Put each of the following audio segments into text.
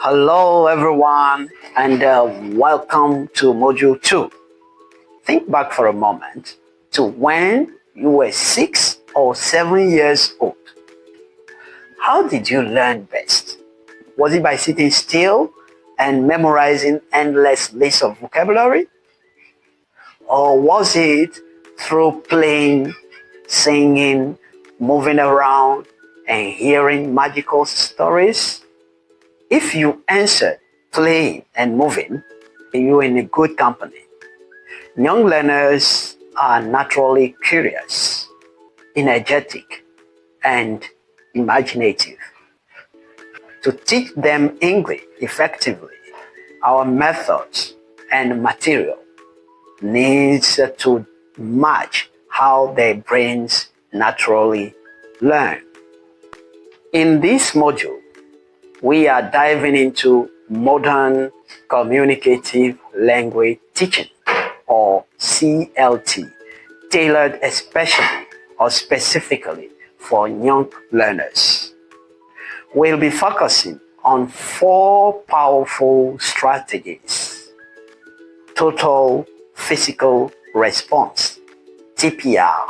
Hello everyone and welcome to Module 2. Think back for a moment to when you were 6 or 7 years old. How did you learn best? Was it by sitting still and memorizing endless lists of vocabulary? Or was it through playing, singing, moving around, and hearing magical stories? If you answered playing and moving, you're in a good company. Young learners are naturally curious, energetic, and imaginative. To teach them English effectively, our methods and material needs to match how their brains naturally learn. In this module, we are diving into modern communicative language teaching, or CLT, tailored especially or specifically for young learners. We'll be focusing on 4 powerful strategies: total physical response, TPR,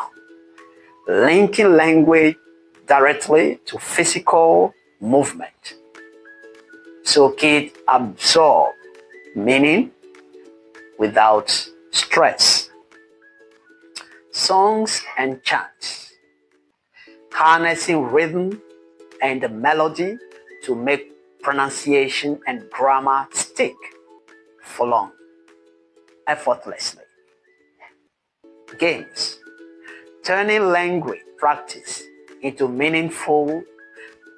linking language directly to physical movement, so kids absorb meaning without stress. Songs and chants, harnessing rhythm and melody to make pronunciation and grammar stick for long, effortlessly. Games, turning language practice into meaningful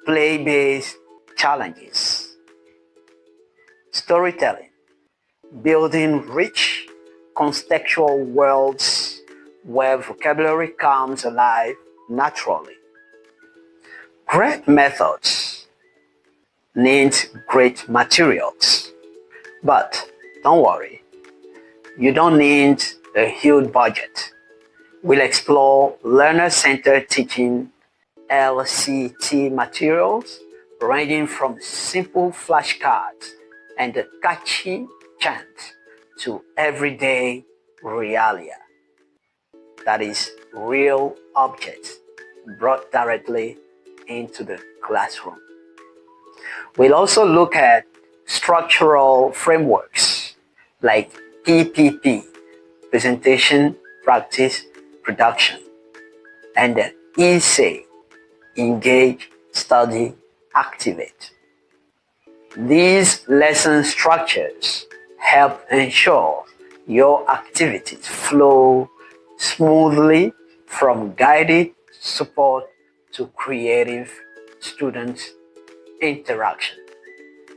play-based challenges. Storytelling, building rich contextual worlds where vocabulary comes alive naturally. Great methods need great materials, but don't worry, you don't need a huge budget. We'll explore learner-centered teaching LCT materials ranging from simple flashcards and a catchy chant to everyday realia, that is, real objects brought directly into the classroom. We'll also look at structural frameworks like PPP, presentation, practice, production, and ESAY, engage, study, activate. These lesson structures help ensure your activities flow smoothly from guided support to creative student interaction.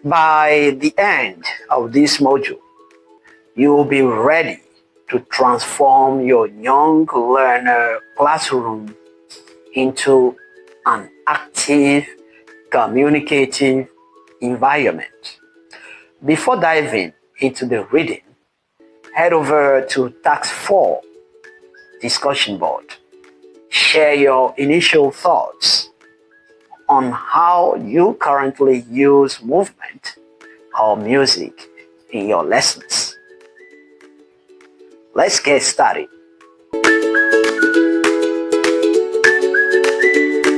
By the end of this module, you will be ready to transform your young learner classroom into an active, communicative environment. Before diving into the reading, head over to Task 4, discussion board. Share your initial thoughts on how you currently use movement or music in your lessons. Let's get started.